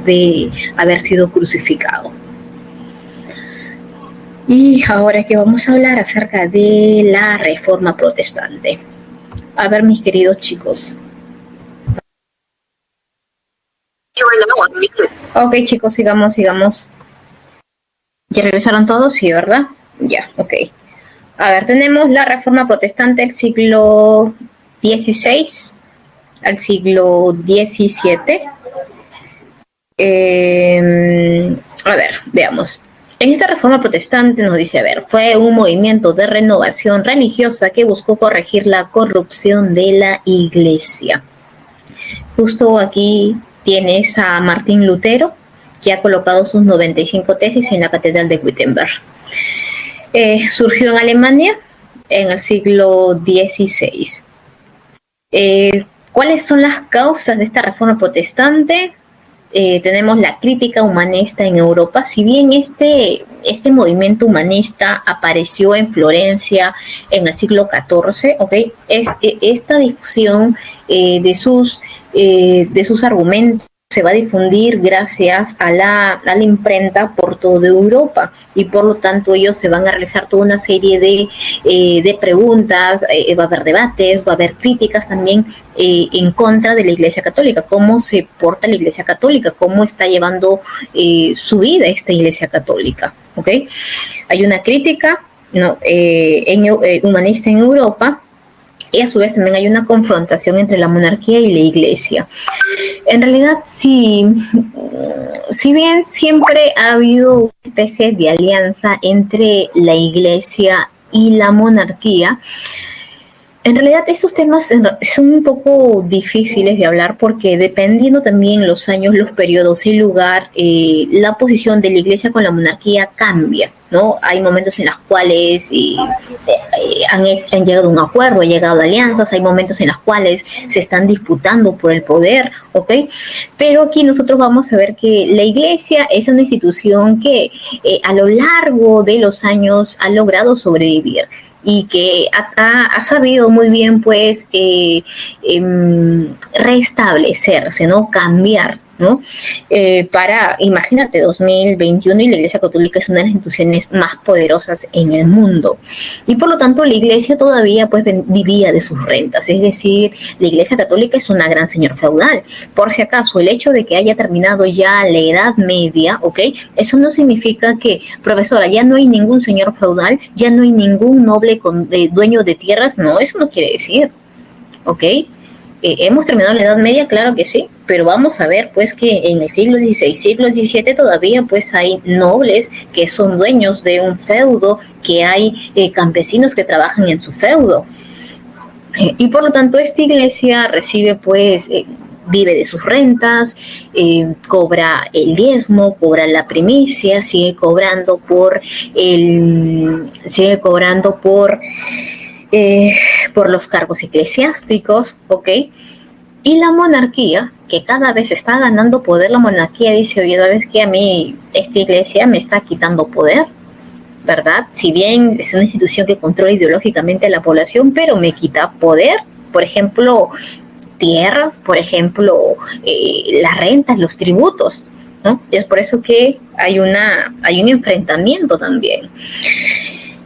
de haber sido crucificado. Y ahora que vamos a hablar acerca de la Reforma Protestante. A ver, mis queridos chicos. Ok, chicos, sigamos. ¿Ya regresaron todos? Sí, ¿verdad? Ya, ok. A ver, tenemos la Reforma Protestante del siglo XVI al siglo XVII. A ver, veamos. En esta reforma protestante nos dice, a ver, fue un movimiento de renovación religiosa que buscó corregir la corrupción de la Iglesia. Justo aquí tienes a Martín Lutero, que ha colocado sus 95 tesis en la Catedral de Wittenberg. Surgió en Alemania en el siglo XVI. ¿Cuáles son las causas de esta reforma protestante? Tenemos la crítica humanista en Europa. Si bien este movimiento humanista apareció en Florencia en el siglo XIV, ¿okay? Esta difusión de sus argumentos se va a difundir gracias a la imprenta por toda Europa, y por lo tanto ellos se van a realizar toda una serie de preguntas, va a haber debates, va a haber críticas también en contra de la Iglesia Católica, cómo se porta la Iglesia Católica, cómo está llevando su vida esta Iglesia Católica, ¿ok? Hay una crítica, ¿no? Humanista en Europa, y a su vez también hay una confrontación entre la monarquía y la Iglesia. En realidad, si bien siempre ha habido una especie de alianza entre la Iglesia y la monarquía, en realidad estos temas son un poco difíciles de hablar porque dependiendo también los años, los periodos, el lugar, la posición de la Iglesia con la monarquía cambia, ¿no? Hay momentos en los cuales han llegado a un acuerdo, han llegado a alianzas, hay momentos en los cuales se están disputando por el poder, ¿ok? Pero aquí nosotros vamos a ver que la Iglesia es una institución que a lo largo de los años ha logrado sobrevivir y que ha sabido muy bien, pues, restablecerse, ¿no? Cambiar, ¿no? Imagínate, 2021 y la Iglesia Católica es una de las instituciones más poderosas en el mundo. Y por lo tanto, la Iglesia todavía, pues, vivía de sus rentas. Es decir, la Iglesia Católica es una gran señor feudal. Por si acaso, el hecho de que haya terminado ya la Edad Media, ¿ok? Eso no significa que, profesora, ya no hay ningún señor feudal, ya no hay ningún noble dueño de tierras. No, eso no quiere decir, ¿ok? ¿Hemos terminado la Edad Media? Claro que sí, pero vamos a ver, pues, que en el siglo XVI, siglo XVII todavía, pues, hay nobles que son dueños de un feudo, que hay campesinos que trabajan en su feudo. Y por lo tanto, esta iglesia recibe, pues, vive de sus rentas, cobra el diezmo, cobra la primicia, sigue cobrando por los cargos eclesiásticos, ¿ok? Y la monarquía, que cada vez está ganando poder, la monarquía dice, oye, ¿sabes qué? A mí esta iglesia me está quitando poder, ¿verdad? Si bien es una institución que controla ideológicamente a la población, pero me quita poder, por ejemplo, tierras, por ejemplo, las rentas, los tributos, ¿no? Es por eso que hay un enfrentamiento también.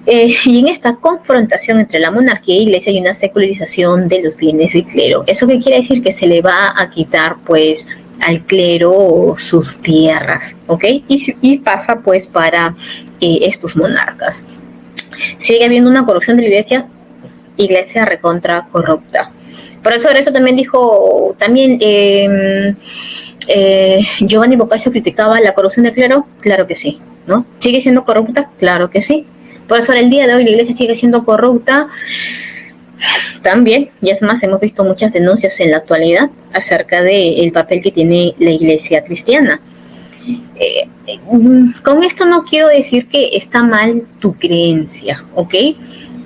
Y en esta confrontación entre la monarquía e iglesia hay una secularización de los bienes del clero. ¿Eso qué quiere decir? Que se le va a quitar, pues, al clero sus tierras, ¿ok? Y pasa, pues, para estos monarcas. Sigue habiendo una corrupción de la iglesia recontra corrupta. Por eso también dijo, Giovanni Boccaccio criticaba la corrupción del clero. Claro que sí, ¿no? ¿Sigue siendo corrupta? Claro que sí. Por eso el día de hoy la iglesia sigue siendo corrupta también, y es más, hemos visto muchas denuncias en la actualidad acerca del papel que tiene la iglesia cristiana. Con esto no quiero decir que está mal tu creencia, ¿ok?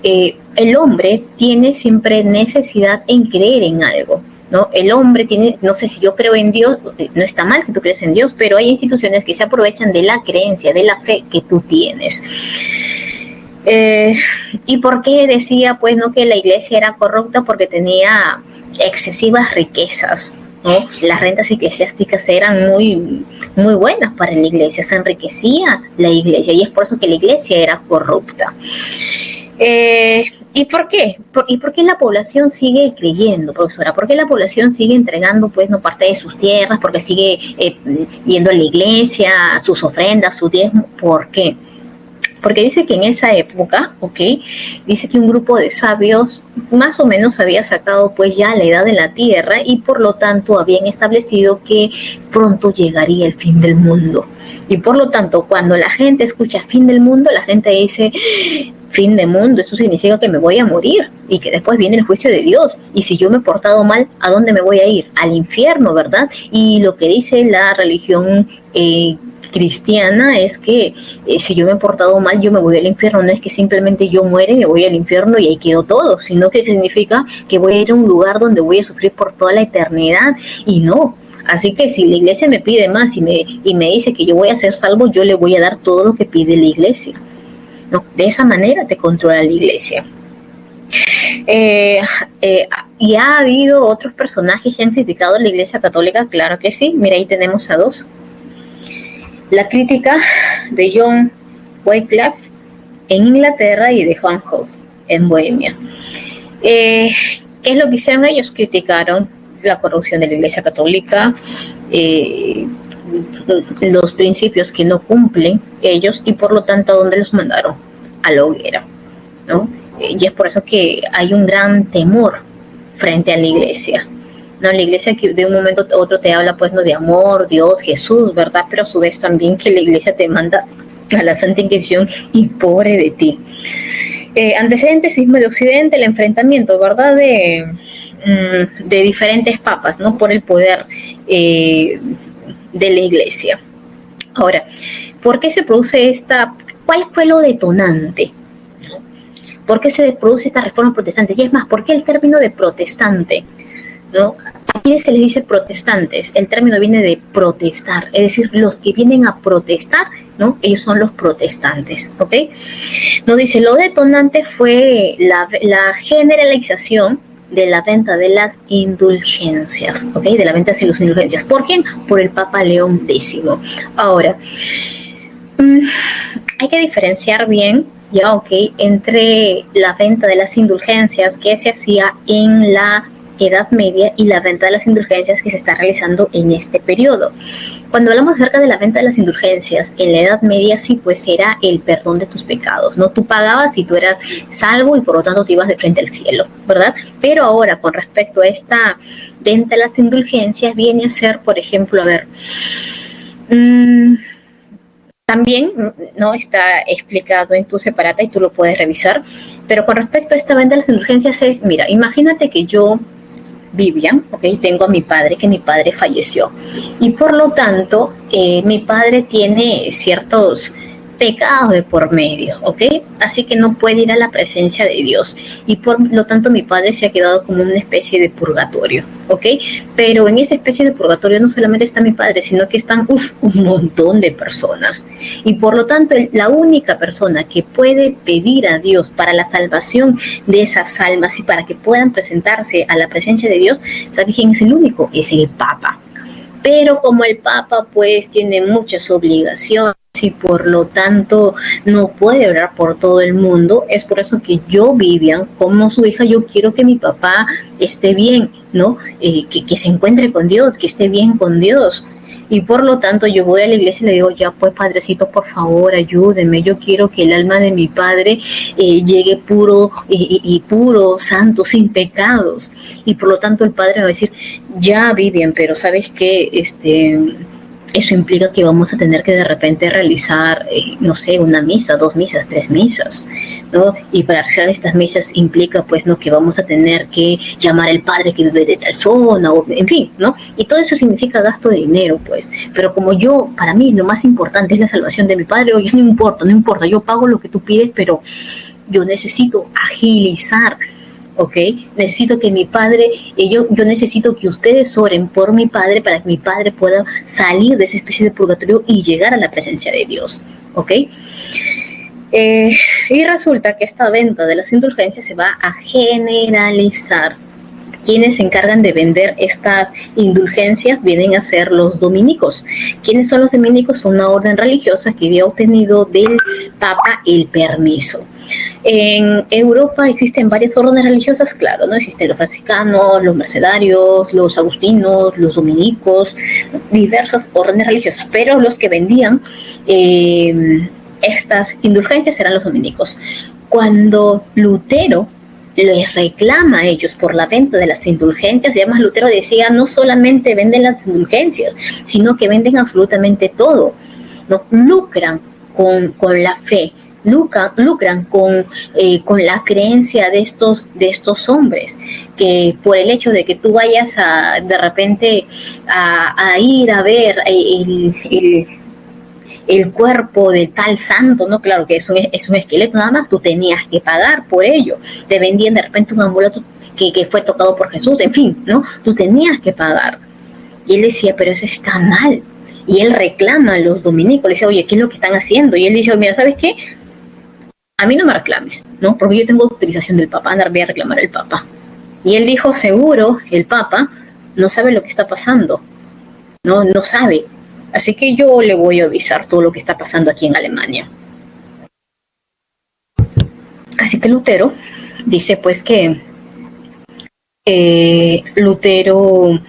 El hombre tiene siempre necesidad en creer en algo, ¿no? El hombre tiene, no sé, si yo creo en Dios, no está mal que tú creas en Dios, pero hay instituciones que se aprovechan de la creencia, de la fe que tú tienes. ¿Y por qué decía, pues, no, que la iglesia era corrupta? Porque tenía excesivas riquezas, ¿no? Las rentas eclesiásticas eran muy buenas para la iglesia, se enriquecía la iglesia y es por eso que la iglesia era corrupta. ¿Y por qué? ¿Y por qué la población sigue creyendo, profesora? ¿Por qué la población sigue entregando, pues, no parte de sus tierras? ¿Porque sigue yendo a la iglesia, sus ofrendas, su diezmo? ¿Por qué? Porque dice que en esa época, ¿ok? Dice que un grupo de sabios más o menos había sacado pues ya la edad de la tierra y por lo tanto habían establecido que pronto llegaría el fin del mundo. Y por lo tanto, cuando la gente escucha fin del mundo, la gente dice, fin del mundo, eso significa que me voy a morir y que después viene el juicio de Dios. Y si yo me he portado mal, ¿a dónde me voy a ir? Al infierno, ¿verdad? Y lo que dice la religión cristiana es que si yo me he portado mal, yo me voy al infierno. No es que simplemente yo muere, me voy al infierno y ahí quedo todo, sino que significa que voy a ir a un lugar donde voy a sufrir por toda la eternidad. Y no. Así que si la iglesia me pide más y me dice que yo voy a ser salvo, yo le voy a dar todo lo que pide la iglesia. ¿No? De esa manera te controla la iglesia. ¿Y ha habido otros personajes que han criticado a la iglesia católica? Claro que sí. Mira, ahí tenemos a dos. La crítica de John Wycliffe en Inglaterra y de Juan Hus en Bohemia. ¿Qué es lo que hicieron ellos? Criticaron la corrupción de la iglesia católica, los principios que no cumplen ellos y por lo tanto ¿a dónde los mandaron? A la hoguera, ¿no? Y es por eso que hay un gran temor frente a la iglesia, ¿no? La iglesia que de un momento a otro te habla pues no de amor, Dios, Jesús, ¿verdad? Pero a su vez también que la iglesia te manda a la Santa Inquisición y pobre de ti. Antecedentes, sismo de Occidente, el enfrentamiento, ¿verdad? De diferentes papas, ¿no? Por el poder de la iglesia. Ahora, ¿por qué se produce cuál fue lo detonante? ¿Por qué se produce esta reforma protestante? Y es más, ¿por qué el término de protestante? ¿No? ¿A quiénes se les dice protestantes? El término viene de protestar, es decir, los que vienen a protestar, ¿no? Ellos son los protestantes, ¿ok? Nos dice, lo detonante fue la generalización de la venta de las indulgencias, ¿ok? De la venta de las indulgencias. ¿Por quién? Por el Papa León X. Ahora, hay que diferenciar bien, ya, ¿ok? Entre la venta de las indulgencias que se hacía en la Edad Media y la venta de las indulgencias que se está realizando en este periodo. Cuando hablamos acerca de la venta de las indulgencias, en la Edad Media sí, pues era el perdón de tus pecados, ¿no? Tú pagabas y tú eras salvo y por lo tanto te ibas de frente al cielo, ¿verdad? Pero ahora, con respecto a esta venta de las indulgencias, viene a ser, por ejemplo, a ver, también no está explicado en tu separata y tú lo puedes revisar, pero con respecto a esta venta de las indulgencias es, mira, imagínate que yo, Vivian, ¿okay? Tengo a mi padre, que mi padre falleció y por lo tanto mi padre tiene ciertos pecados de por medio, ¿ok? Así que no puede ir a la presencia de Dios y por lo tanto mi padre se ha quedado como una especie de purgatorio, ¿ok? Pero en esa especie de purgatorio no solamente está mi padre, sino que están un montón de personas y por lo tanto la única persona que puede pedir a Dios para la salvación de esas almas y para que puedan presentarse a la presencia de Dios, ¿sabe quién es el único? Es el Papa. Pero como el Papa pues tiene muchas obligaciones y por lo tanto no puede orar por todo el mundo, es por eso que yo, Vivian, como su hija, yo quiero que mi papá esté bien, ¿no? Que se encuentre con Dios, que esté bien con Dios. Y por lo tanto yo voy a la iglesia y le digo, ya pues padrecito, por favor, ayúdeme, yo quiero que el alma de mi padre llegue puro y puro, santo, sin pecados. Y por lo tanto el padre me va a decir, ya Vivian, pero ¿sabes qué? Eso implica que vamos a tener que de repente realizar, no sé, una misa, 2 misas, 3 misas, ¿no? Y para realizar estas misas implica, pues, ¿no? Que vamos a tener que llamar al padre que vive de tal zona, o, en fin, ¿no? Y todo eso significa gasto de dinero, pues. Pero como yo, para mí, lo más importante es la salvación de mi padre, oye, no importa, yo pago lo que tú pides, pero yo necesito agilizar, ¿ok? Necesito que mi padre, yo necesito que ustedes oren por mi padre para que mi padre pueda salir de esa especie de purgatorio y llegar a la presencia de Dios, ¿ok? Y resulta que esta venta de las indulgencias se va a generalizar quienes se encargan de vender estas indulgencias vienen a ser los dominicos. ¿Quiénes son los dominicos? Son una orden religiosa que había obtenido del Papa el permiso. En Europa existen varias órdenes religiosas, claro, ¿no? Existen los franciscanos, los mercedarios, los agustinos, los dominicos, diversas órdenes religiosas, pero los que vendían estas indulgencias eran los dominicos. Cuando Lutero les reclama a ellos por la venta de las indulgencias, y además Lutero decía, no solamente venden las indulgencias, sino que venden absolutamente todo, ¿no? Lucran con la fe, lucran con la creencia de estos hombres, que por el hecho de que tú vayas de repente a ir a ver el cuerpo del tal santo, ¿no? Claro que es un esqueleto nada más, tú tenías que pagar por ello, te vendían de repente un amuleto que fue tocado por Jesús, en fin, ¿no? Tú tenías que pagar. Y él decía, pero eso está mal. Y él reclama a los dominicos, le dice, oye, ¿qué es lo que están haciendo? Y él dice, mira, ¿sabes qué? A mí no me reclames, ¿no? Porque yo tengo autorización del Papa, voy a reclamar al Papa. Y él dijo, seguro, el Papa no sabe lo que está pasando, no sabe. Así que yo le voy a avisar todo lo que está pasando aquí en Alemania. Así que Lutero dice pues que Lutero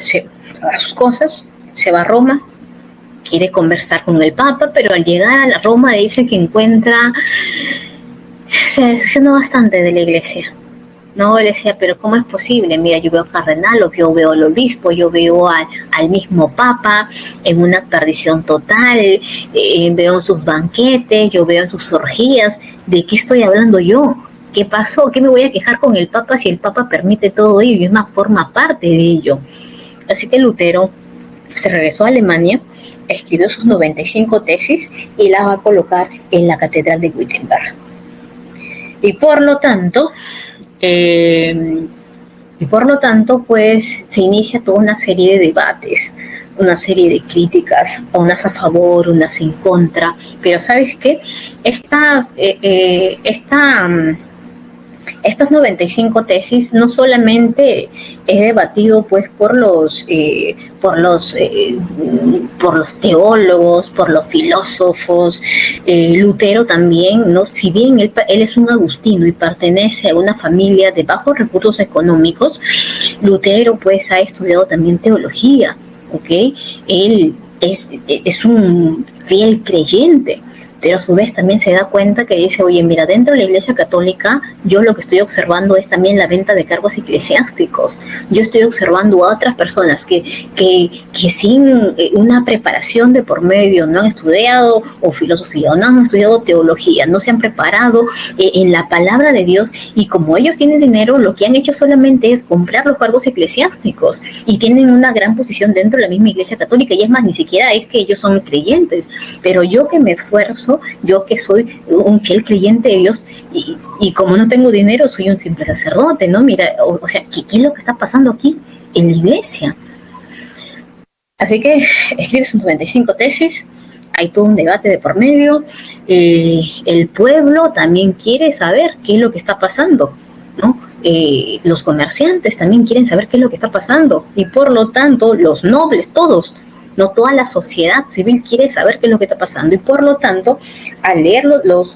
se va a sus cosas, se va a Roma, quiere conversar con el Papa, pero al llegar a la Roma dice que se decepcionó bastante de la iglesia. No, él decía, pero ¿cómo es posible? Mira, yo veo cardenales, yo veo al obispo, yo veo al mismo Papa en una perdición total, veo en sus banquetes, yo veo en sus orgías. ¿De qué estoy hablando yo? ¿Qué pasó? ¿Qué me voy a quejar con el Papa si el Papa permite todo ello y es más, forma parte de ello? Así que Lutero se regresó a Alemania, escribió sus 95 tesis y las va a colocar en la Catedral de Wittenberg. Y por lo tanto, pues se inicia toda una serie de debates, una serie de críticas, unas a favor, unas en contra, pero ¿sabes qué? Estas 95 tesis no solamente es debatido pues por los teólogos, por los filósofos. Lutero también, ¿no? Si bien él es un agustino y pertenece a una familia de bajos recursos económicos, Lutero pues ha estudiado también teología, ¿ok? Él es un fiel creyente, pero a su vez también se da cuenta que dice, oye, mira, dentro de la Iglesia Católica yo lo que estoy observando es también la venta de cargos eclesiásticos. Yo estoy observando a otras personas que sin una preparación de por medio no han estudiado o filosofía, o no han estudiado teología, no se han preparado en la palabra de Dios, y como ellos tienen dinero, lo que han hecho solamente es comprar los cargos eclesiásticos y tienen una gran posición dentro de la misma Iglesia Católica, y es más, ni siquiera es que ellos son creyentes, pero yo que me esfuerzo, yo que soy un fiel creyente de Dios y como no tengo dinero soy un simple sacerdote, ¿no? Mira, o sea, ¿qué es lo que está pasando aquí en la iglesia? Así que escribe sus 95 tesis, hay todo un debate de por medio, el pueblo también quiere saber qué es lo que está pasando, ¿no? Los comerciantes también quieren saber qué es lo que está pasando, y por lo tanto los nobles, todos, no, toda la sociedad civil quiere saber qué es lo que está pasando, y por lo tanto, al leer los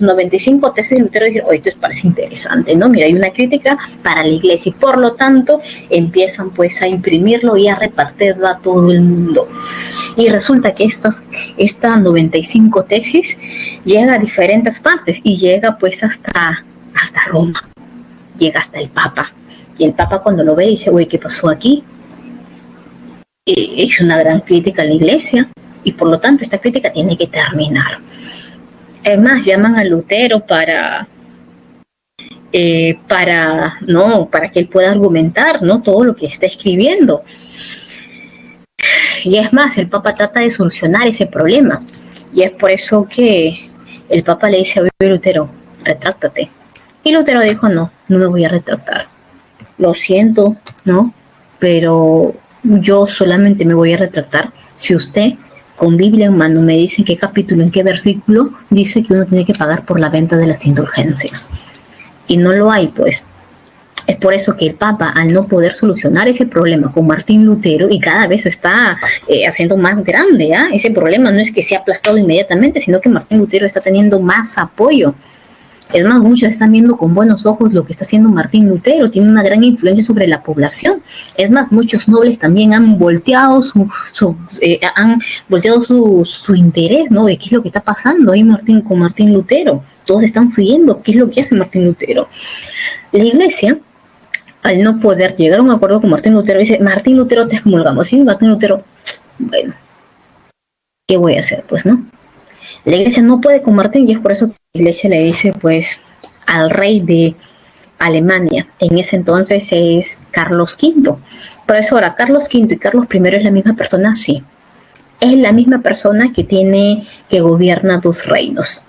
95 tesis de Lutero, dicen, oye, esto parece interesante, ¿no? Mira, hay una crítica para la iglesia, y por lo tanto, empiezan pues a imprimirlo y a repartirlo a todo el mundo. Y resulta que esta 95 tesis llega a diferentes partes, y llega pues hasta Roma, llega hasta el Papa, y el Papa cuando lo ve dice, oye, ¿qué pasó aquí? Es una gran crítica a la iglesia, y por lo tanto esta crítica tiene que terminar. Además llaman a Lutero para que él pueda argumentar, ¿no?, todo lo que está escribiendo. Y es más, el Papa trata de solucionar ese problema, y es por eso que el Papa le dice a Lutero, retráctate. Y Lutero dijo, no me voy a retractar, lo siento, ¿no?, pero yo solamente me voy a retratar si usted, con Biblia en mano, me dice en qué capítulo, en qué versículo dice que uno tiene que pagar por la venta de las indulgencias. Y no lo hay, pues. Es por eso que el Papa, al no poder solucionar ese problema con Martín Lutero, y cada vez está haciendo más grande, ese problema no es que sea aplastado inmediatamente, sino que Martín Lutero está teniendo más apoyo. Es más, muchos están viendo con buenos ojos lo que está haciendo Martín Lutero, tiene una gran influencia sobre la población. Es más, muchos nobles también han volteado su interés, ¿no? De qué es lo que está pasando ahí con Martín Lutero. Todos están siguiendo qué es lo que hace Martín Lutero. La Iglesia, al no poder llegar a un acuerdo con Martín Lutero, dice: Martín Lutero, te excomulgamos. Sí, Martín Lutero, bueno, ¿qué voy a hacer? Pues, ¿no? La Iglesia no puede con Martín, y es por eso que la Iglesia le dice, pues, al rey de Alemania. En ese entonces es Carlos V. Por eso ahora, ¿Carlos V y Carlos I es la misma persona? Sí. Es la misma persona que gobierna dos reinos.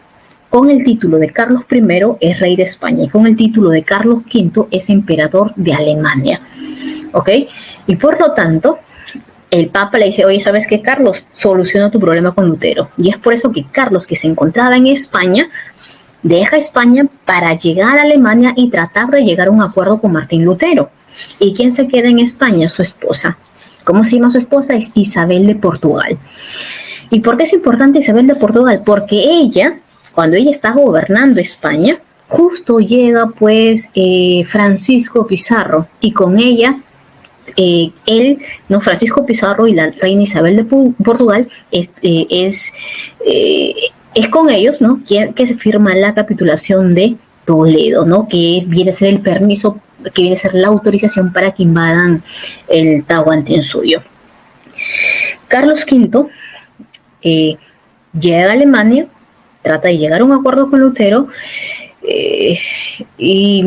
Con el título de Carlos I es rey de España, y con el título de Carlos V es emperador de Alemania. ¿Ok? Y por lo tanto, el Papa le dice: oye, ¿sabes qué, Carlos? Soluciona tu problema con Lutero. Y es por eso que Carlos, que se encontraba en España, deja España para llegar a Alemania y tratar de llegar a un acuerdo con Martín Lutero. ¿Y quién se queda en España? Su esposa. ¿Cómo se llama su esposa? Es Isabel de Portugal. ¿Y por qué es importante Isabel de Portugal? Porque ella, cuando ella está gobernando España, justo llega pues Francisco Pizarro, y con ella Francisco Pizarro y la reina Isabel de Portugal es con ellos, ¿no? Que se firma la capitulación de Toledo, ¿no? Que viene a ser el permiso, que viene a ser la autorización para que invadan el Tahuantinsuyo. Carlos V llega a Alemania, trata de llegar a un acuerdo con Lutero, y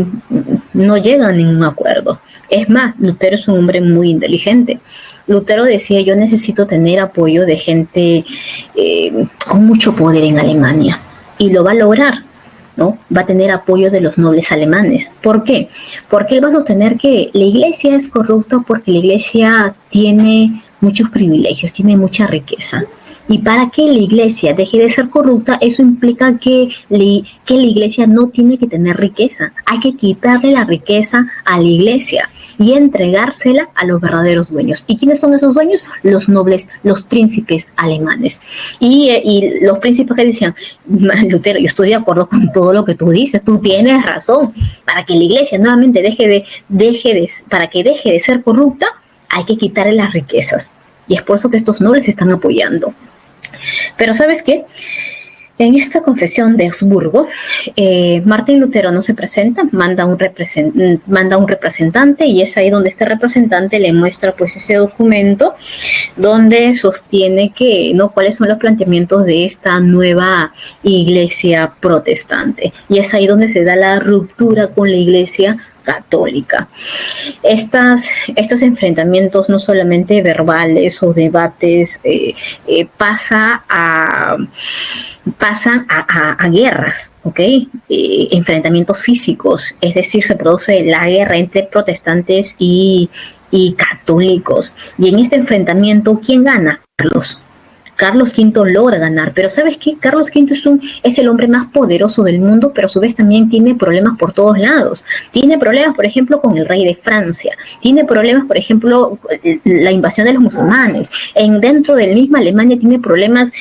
no llegan a ningún acuerdo. Es más, Lutero es un hombre muy inteligente. Lutero decía: yo necesito tener apoyo de gente con mucho poder en Alemania, y lo va a lograr, ¿no? Va a tener apoyo de los nobles alemanes. ¿Por qué? Porque él va a sostener que la Iglesia es corrupta porque la Iglesia tiene muchos privilegios, tiene mucha riqueza. Y para que la Iglesia deje de ser corrupta, eso implica que la Iglesia no tiene que tener riqueza. Hay que quitarle la riqueza a la Iglesia y entregársela a los verdaderos dueños. ¿Y quiénes son esos dueños? Los nobles, los príncipes alemanes. Y los príncipes que decían: Lutero, yo estoy de acuerdo con todo lo que tú dices, tú tienes razón. Para que la Iglesia nuevamente para que deje de ser corrupta, hay que quitarle las riquezas. Y es por eso que estos nobles están apoyando. Pero ¿sabes qué? En esta confesión de Augsburgo, Martín Lutero no se presenta, manda un representante, y es ahí donde este representante le muestra pues ese documento donde sostiene que, ¿no?, cuáles son los planteamientos de esta nueva iglesia protestante. Y es ahí donde se da la ruptura con la iglesia católica. Estos enfrentamientos, no solamente verbales o debates, pasan a guerras, ¿ok? Enfrentamientos físicos, es decir, se produce la guerra entre protestantes y católicos. Y en este enfrentamiento, ¿quién gana? Carlos V logra ganar, pero ¿sabes qué? Carlos V es el hombre más poderoso del mundo, pero a su vez también tiene problemas por todos lados. Tiene problemas, por ejemplo, con el rey de Francia. Tiene problemas, por ejemplo, la invasión de los musulmanes. Dentro del mismo Alemania tiene problemas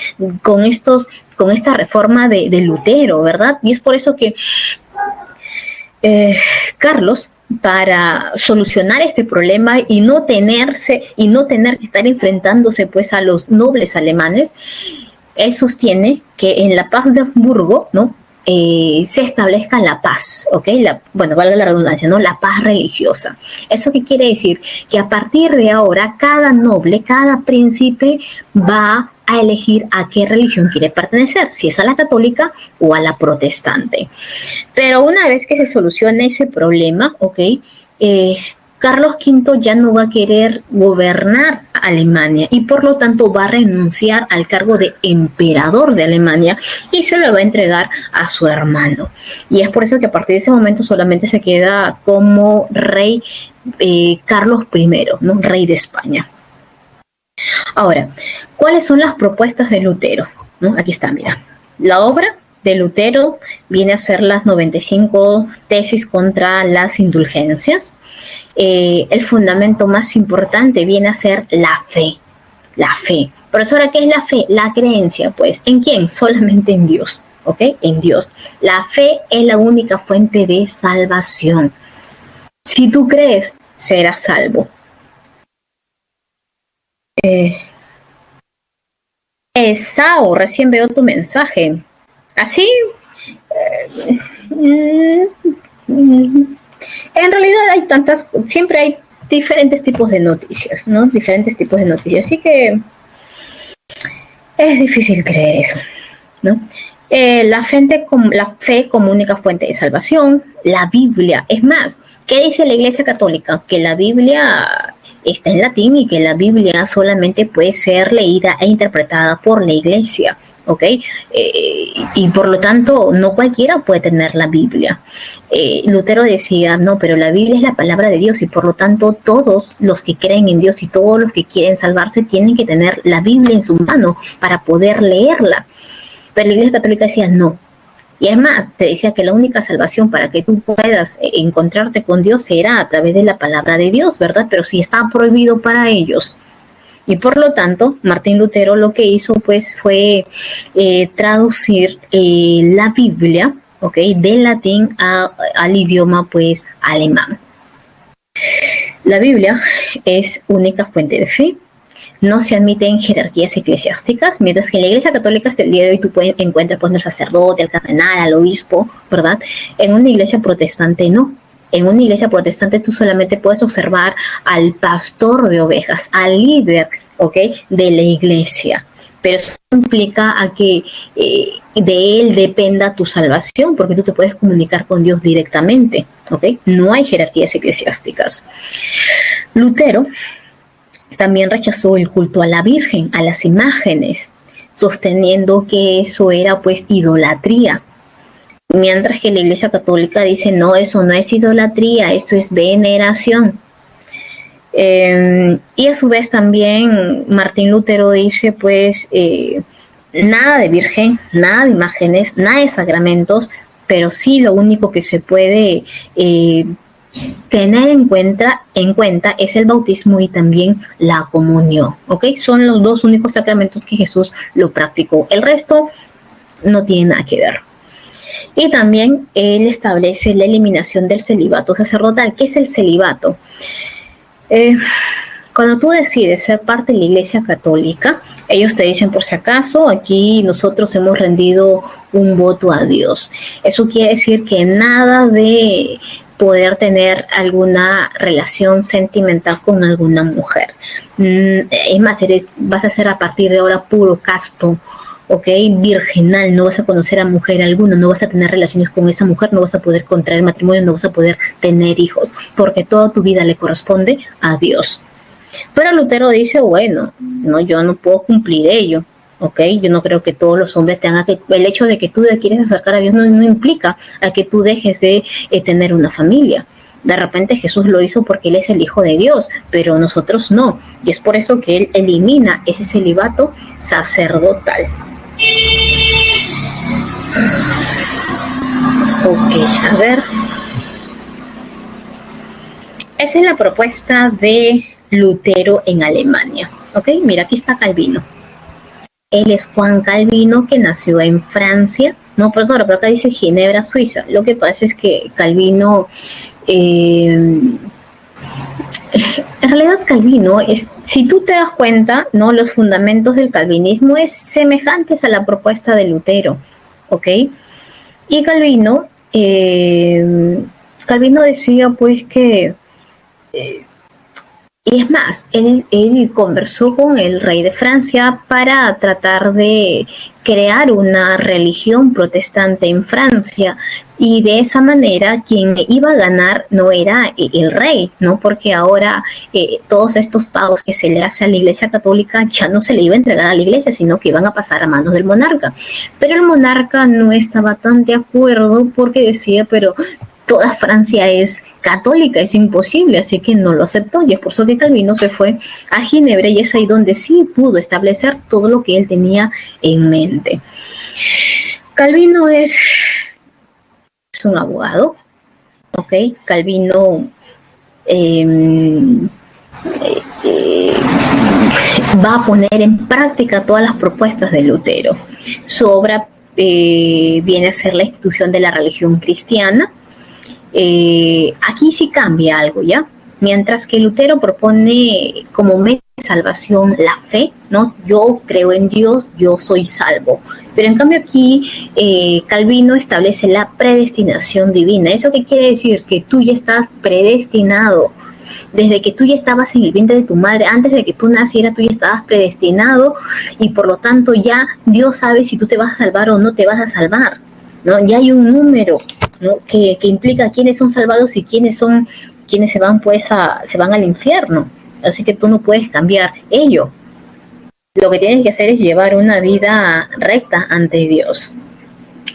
con esta reforma de Lutero, ¿verdad? Y es por eso que Carlos, para solucionar este problema y no tener que estar enfrentándose pues a los nobles alemanes, él sostiene que en la paz de Augsburgo, ¿no?, se establezca la paz, ¿ok? Valga la redundancia, ¿no? La paz religiosa. ¿Eso qué quiere decir? Que a partir de ahora cada noble, cada príncipe va a elegir a qué religión quiere pertenecer, si es a la católica o a la protestante. Pero una vez que se solucione ese problema, ¿ok?, Carlos V ya no va a querer gobernar Alemania y por lo tanto va a renunciar al cargo de emperador de Alemania y se lo va a entregar a su hermano. Y es por eso que a partir de ese momento solamente se queda como rey Carlos I, ¿no?, rey de España. Ahora, ¿cuáles son las propuestas de Lutero? ¿No? Aquí está, mira. La obra de Lutero viene a ser las 95 tesis contra las indulgencias. El fundamento más importante viene a ser la fe. La fe. Profesora, ¿qué es la fe? La creencia, pues. ¿En quién? Solamente en Dios. ¿Ok? En Dios. La fe es la única fuente de salvación. Si tú crees, serás salvo. Sao, recién veo tu mensaje. ¿Así? En realidad hay siempre hay diferentes tipos de noticias, ¿no? Diferentes tipos de noticias, así que es difícil creer eso, ¿no? La fe como única fuente de salvación, la Biblia. Es más, ¿qué dice la Iglesia Católica? Que la Biblia está en latín y que la Biblia solamente puede ser leída e interpretada por la Iglesia, ¿ok? Y por lo tanto, no cualquiera puede tener la Biblia. Lutero decía, no, pero la Biblia es la palabra de Dios y por lo tanto todos los que creen en Dios y todos los que quieren salvarse tienen que tener la Biblia en su mano para poder leerla. Pero la Iglesia Católica decía no. Y es más, te decía que la única salvación para que tú puedas encontrarte con Dios será a través de la palabra de Dios, ¿verdad? Pero sí está prohibido para ellos. Y por lo tanto, Martín Lutero lo que hizo pues fue traducir la Biblia, ¿ok? Del latín al idioma pues alemán. La Biblia es única fuente de fe. No se admiten jerarquías eclesiásticas, mientras que en la Iglesia Católica hasta el día de hoy tú encuentras pues, al sacerdote, al cardenal, al obispo, ¿verdad? En una iglesia protestante no. En una iglesia protestante tú solamente puedes observar al pastor de ovejas, al líder, ¿ok? De la iglesia. Pero eso implica a que de él dependa tu salvación, porque tú te puedes comunicar con Dios directamente, ¿ok? No hay jerarquías eclesiásticas. Lutero también rechazó el culto a la Virgen, a las imágenes, sosteniendo que eso era pues idolatría. Mientras que la Iglesia Católica dice, no, eso no es idolatría, eso es veneración. Y a su vez también Martín Lutero dice pues nada de Virgen, nada de imágenes, nada de sacramentos, pero sí lo único que se puede tener en cuenta es el bautismo y también la comunión, ¿ok? Son los dos únicos sacramentos que Jesús lo practicó. El resto no tiene nada que ver. Y también él establece la eliminación del celibato sacerdotal. ¿Qué es el celibato? Cuando tú decides ser parte de la Iglesia Católica, ellos te dicen, por si acaso, aquí nosotros hemos rendido un voto a Dios. Eso quiere decir que nada de poder tener alguna relación sentimental con alguna mujer. Es más, vas a ser a partir de ahora puro, casto, ¿ok? Virginal, no vas a conocer a mujer alguna, no vas a tener relaciones con esa mujer, no vas a poder contraer matrimonio, no vas a poder tener hijos, porque toda tu vida le corresponde a Dios. Pero Lutero dice, bueno, no, yo no puedo cumplir ello, ¿ok? Yo no creo que todos los hombres tengan que... El hecho de que tú te quieres acercar a Dios no implica a que tú dejes de tener una familia. De repente Jesús lo hizo porque Él es el Hijo de Dios, pero nosotros no. Y es por eso que Él elimina ese celibato sacerdotal. Ok, a ver. Esa es la propuesta de Lutero en Alemania. Ok, mira, aquí está Calvino. Él es Juan Calvino, que nació en Francia. No, profesora, pero acá dice Ginebra, Suiza. Lo que pasa es que Calvino... en realidad Calvino es, si tú te das cuenta, ¿no? Los fundamentos del calvinismo es semejantes a la propuesta de Lutero, ¿ok? Y Calvino decía pues que y es más, él conversó con el rey de Francia para tratar de crear una religión protestante en Francia, y de esa manera quien iba a ganar no era el rey, ¿no? Porque ahora todos estos pagos que se le hace a la Iglesia Católica ya no se le iba a entregar a la Iglesia, sino que iban a pasar a manos del monarca. Pero el monarca no estaba tan de acuerdo porque decía, pero toda Francia es católica, es imposible, así que no lo aceptó, y es por eso que Calvino se fue a Ginebra, y es ahí donde sí pudo establecer todo lo que él tenía en mente. Calvino es un abogado, ¿ok? Calvino eh, eh, va a poner en práctica todas las propuestas de Lutero. Su obra viene a ser la institución de la religión cristiana. Aquí sí cambia algo, ¿ya? Mientras que Lutero propone como medio de salvación la fe, ¿no? Yo creo en Dios, yo soy salvo. Pero en cambio aquí Calvino establece la predestinación divina. ¿Eso qué quiere decir? Que tú ya estás predestinado. Desde que tú ya estabas en el vientre de tu madre, antes de que tú nacieras, tú ya estabas predestinado y por lo tanto ya Dios sabe si tú te vas a salvar o no te vas a salvar, ¿no? Ya hay un número, ¿no? que implica quiénes son salvados y quiénes se van pues se van al infierno. Así que tú no puedes cambiar ello. Lo que tienes que hacer es llevar una vida recta ante Dios.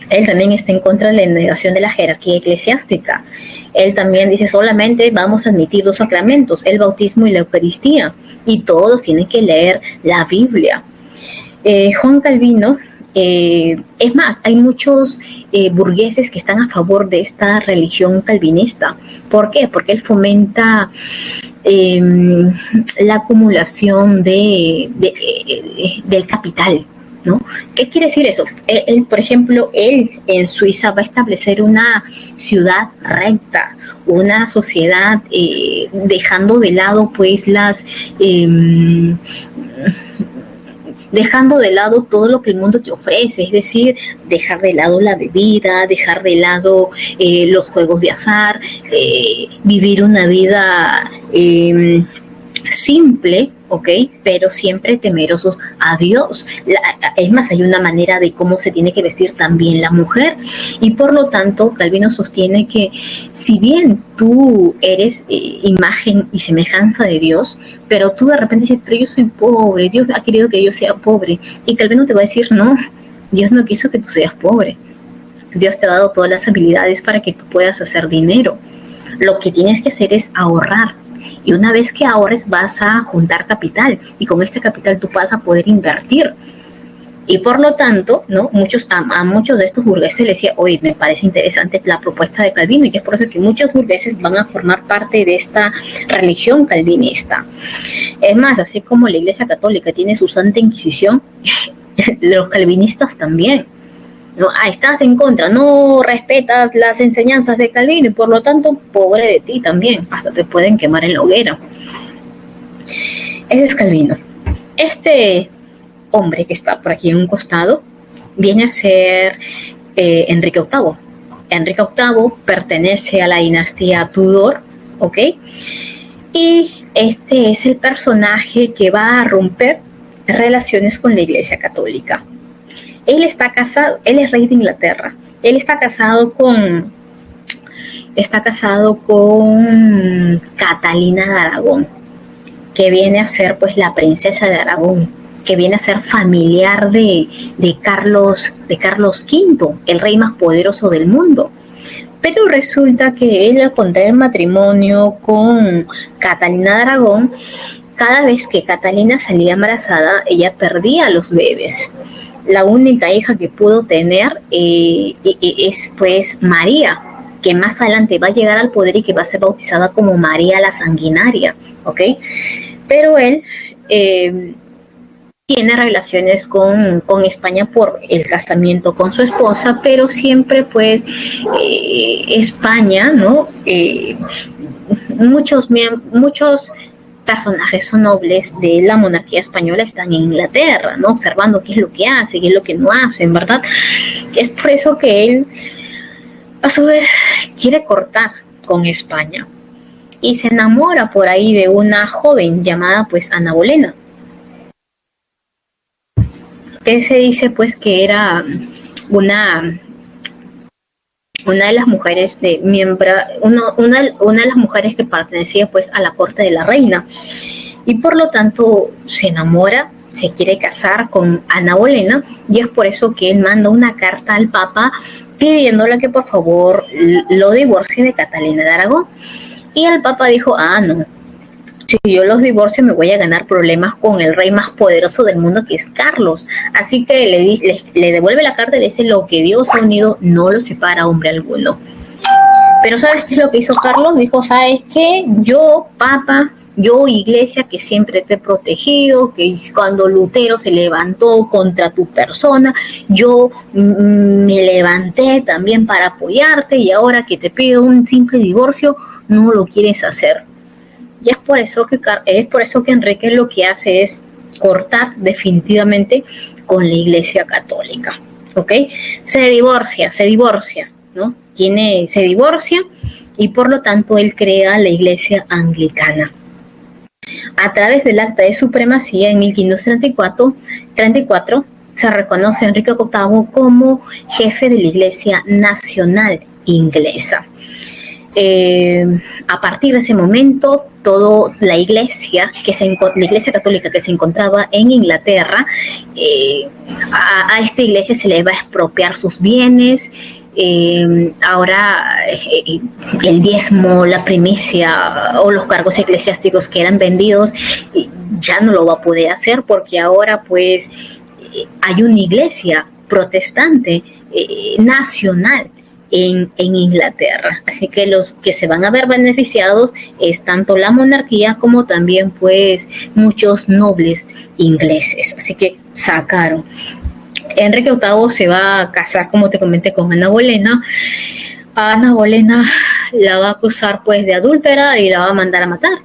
Él también está en contra de la negación de la jerarquía eclesiástica. Él también dice solamente vamos a admitir 2 sacramentos, el bautismo y la Eucaristía, y todos tienen que leer la Biblia. Juan Calvino, es más, hay muchos burgueses que están a favor de esta religión calvinista. ¿Por qué? Porque él fomenta la acumulación del capital, ¿no? ¿Qué quiere decir eso? Por ejemplo, él en Suiza va a establecer una ciudad recta, una sociedad dejando de lado pues dejando de lado todo lo que el mundo te ofrece, es decir, dejar de lado la bebida, dejar de lado los juegos de azar, vivir una vida simple, ¿ok? Pero siempre temerosos a Dios. Es más, hay una manera de cómo se tiene que vestir también la mujer y por lo tanto Calvino sostiene que si bien tú eres imagen y semejanza de Dios, pero tú de repente dices, pero yo soy pobre, Dios ha querido que yo sea pobre, y Calvino te va a decir, no, Dios no quiso que tú seas pobre. Dios te ha dado todas las habilidades para que tú puedas hacer dinero. Lo que tienes que hacer es ahorrar. Y una vez que ahorres vas a juntar capital y con este capital tú vas a poder invertir. Y por lo tanto, ¿no? A muchos de estos burgueses les decía, oye, me parece interesante la propuesta de Calvino, y es por eso que muchos burgueses van a formar parte de esta religión calvinista. Es más, así como la Iglesia Católica tiene su Santa Inquisición, los calvinistas también. ¿No? Estás en contra, no respetas las enseñanzas de Calvino y por lo tanto, pobre de ti también, hasta te pueden quemar en la hoguera. Ese es Calvino. Este hombre que está por aquí en un costado viene a ser Enrique VIII. Enrique VIII pertenece a la dinastía Tudor, ¿ok? Y este es el personaje que va a romper relaciones con la Iglesia Católica. Él está casado, él es rey de Inglaterra. Él está casado con Catalina de Aragón, que viene a ser pues la princesa de Aragón, que viene a ser familiar de Carlos V, el rey más poderoso del mundo. Pero resulta que él, al contraer matrimonio con Catalina de Aragón, cada vez que Catalina salía embarazada, ella perdía a los bebés. La única hija que pudo tener es pues María, que más adelante va a llegar al poder y que va a ser bautizada como María la Sanguinaria, ¿ok? Pero él tiene relaciones con España por el casamiento con su esposa, pero siempre pues España, ¿no? Muchos personajes nobles de la monarquía española están en Inglaterra, ¿no? Observando qué es lo que hacen, qué es lo que no hacen, ¿verdad? Es por eso que él, a su vez, quiere cortar con España y se enamora por ahí de una joven llamada, pues, Ana Bolena, que se dice, pues, que era una de las mujeres una de las mujeres que pertenecía pues a la corte de la reina, y por lo tanto se enamora, se quiere casar con Ana Bolena, y es por eso que él manda una carta al Papa pidiéndole que por favor lo divorcie de Catalina de Aragón. Y el Papa dijo, no, si yo los divorcio me voy a ganar problemas con el rey más poderoso del mundo, que es Carlos. Así que le devuelve la carta y le dice: lo que Dios ha unido no lo separa hombre alguno. Pero ¿sabes qué es lo que hizo Carlos? Dijo: ¿sabes qué? Yo, Papa, yo, Iglesia, que siempre te he protegido, que cuando Lutero se levantó contra tu persona, yo me levanté también para apoyarte, y ahora que te pido un simple divorcio, no lo quieres hacer. Y es por eso que Enrique lo que hace es cortar definitivamente con la Iglesia Católica, ¿ok? Se divorcia, ¿no? Se divorcia, y por lo tanto él crea la Iglesia Anglicana. A través del Acta de Supremacía en 1534 se reconoce a Enrique VIII como jefe de la Iglesia Nacional Inglesa. A partir de ese momento, toda la iglesia católica que se encontraba en Inglaterra, a esta iglesia se le va a expropiar sus bienes. Ahora el diezmo, la primicia o los cargos eclesiásticos que eran vendidos, ya no lo va a poder hacer, porque ahora pues hay una iglesia protestante nacional en Inglaterra. Así que los que se van a ver beneficiados es tanto la monarquía como también pues muchos nobles ingleses. Así que sacaron. Enrique VIII se va a casar, como te comenté, con Ana Bolena. A Ana Bolena la va a acusar pues de adúltera y la va a mandar a matar,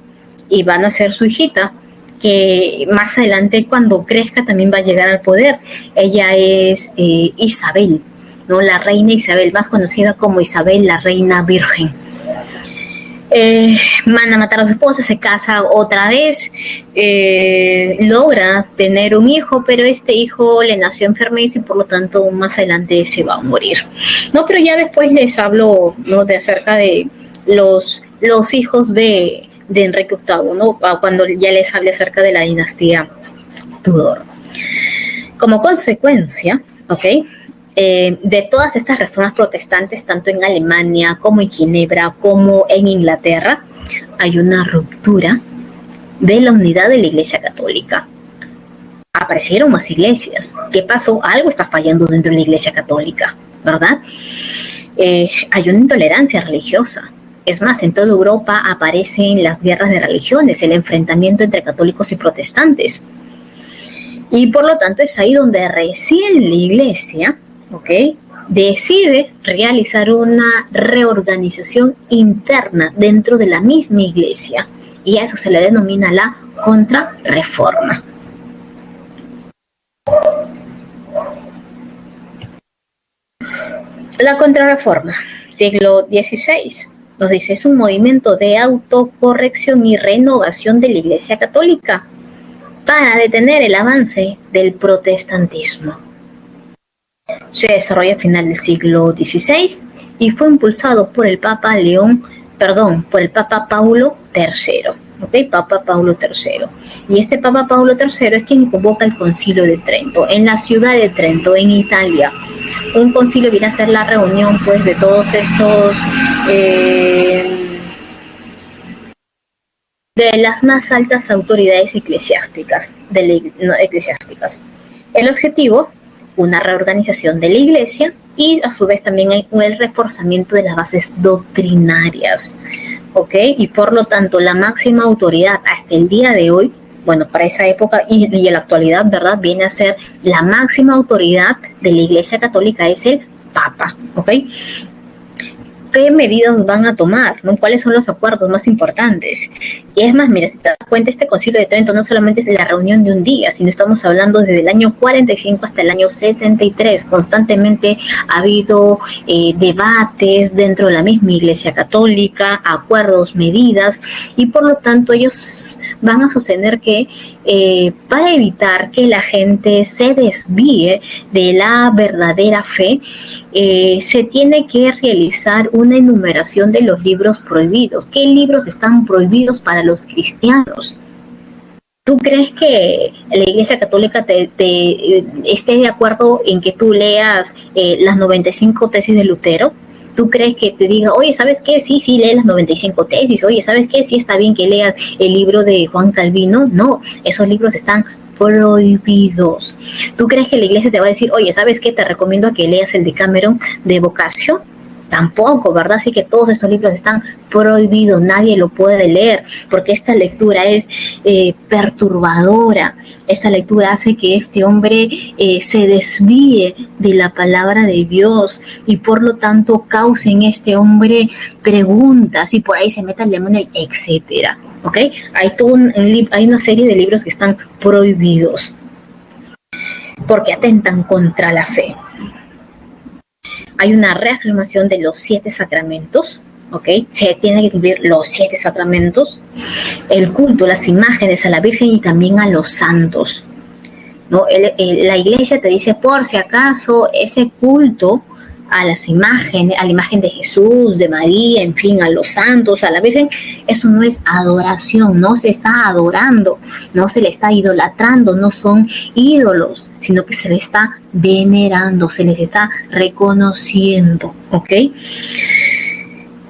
y van a ser su hijita, que más adelante, cuando crezca, también va a llegar al poder. Ella es Isabel, ¿no? La reina Isabel, más conocida como Isabel, la reina virgen. Manda a matar a su esposa, se casa otra vez, logra tener un hijo, pero este hijo le nació enfermizo y por lo tanto más adelante se va a morir, ¿no? Pero ya después les hablo, ¿no?, de acerca de los hijos de Enrique VIII, ¿no?, cuando ya les hablé acerca de la dinastía Tudor. Como consecuencia, ¿ok?, de todas estas reformas protestantes, tanto en Alemania como en Ginebra como en Inglaterra, hay una ruptura de la unidad de la Iglesia Católica. Aparecieron más iglesias. ¿Qué pasó? Algo está fallando dentro de la Iglesia Católica, ¿verdad? Hay una intolerancia religiosa. Es más, en toda Europa aparecen las guerras de religiones, el enfrentamiento entre católicos y protestantes. Y por lo tanto es ahí donde recién la Iglesia, ¿ok?, decide realizar una reorganización interna dentro de la misma iglesia, y a eso se le denomina la Contrarreforma. La Contrarreforma, siglo XVI, nos dice: es un movimiento de autocorrección y renovación de la Iglesia Católica para detener el avance del protestantismo. Se desarrolla a final del siglo XVI y fue impulsado por el Papa Paulo III, ¿ok? Papa Paulo III. Y este Papa Paulo III es quien convoca el Concilio de Trento, en la ciudad de Trento, en Italia. Un concilio viene a ser la reunión, pues, de todos estos de las más altas autoridades eclesiásticas. El objetivo: una reorganización de la Iglesia, y a su vez también hay el reforzamiento de las bases doctrinarias, ¿ok? Y por lo tanto la máxima autoridad hasta el día de hoy, bueno, para esa época y en la actualidad, ¿verdad?, viene a ser la máxima autoridad de la Iglesia Católica, es el Papa, ¿ok? ¿Qué medidas van a tomar, ¿no? ¿Cuáles son los acuerdos más importantes? Y es más, mira, si te das cuenta, este Concilio de Trento no solamente es la reunión de un día, sino estamos hablando desde el año 45 hasta el año 63. Constantemente ha habido debates dentro de la misma Iglesia Católica, acuerdos, medidas, y por lo tanto ellos van a sostener que para evitar que la gente se desvíe de la verdadera fe, se tiene que realizar una enumeración de los libros prohibidos. ¿Qué libros están prohibidos para los cristianos? ¿Tú crees que la Iglesia Católica esté de acuerdo en que tú leas las 95 tesis de Lutero? ¿Tú crees que te diga, oye, ¿sabes qué? Sí, sí, lee las 95 tesis. Oye, ¿sabes qué? Sí, está bien que leas el libro de Juan Calvino. No, esos libros están prohibidos. ¿Tú crees que la iglesia te va a decir, oye, ¿sabes qué? Te recomiendo a que leas el de Cameron de Boccaccio? Tampoco, ¿verdad? Así que todos estos libros están prohibidos, nadie lo puede leer, porque esta lectura es perturbadora. Esta lectura hace que este hombre se desvíe de la palabra de Dios y por lo tanto cause en este hombre preguntas y por ahí se meta el demonio, etcétera. ¿Ok? Hay una serie de libros que están prohibidos porque atentan contra la fe. Hay una reafirmación de los 7 sacramentos, ¿ok? Se tienen que cumplir los 7 sacramentos, el culto, las imágenes a la Virgen y también a los santos, ¿no? La iglesia te dice, por si acaso, ese culto a las imágenes, a la imagen de Jesús, de María, en fin, a los santos, a la Virgen, eso no es adoración, no se está adorando, no se le está idolatrando, no son ídolos, sino que se le está venerando, se les está reconociendo, ¿ok?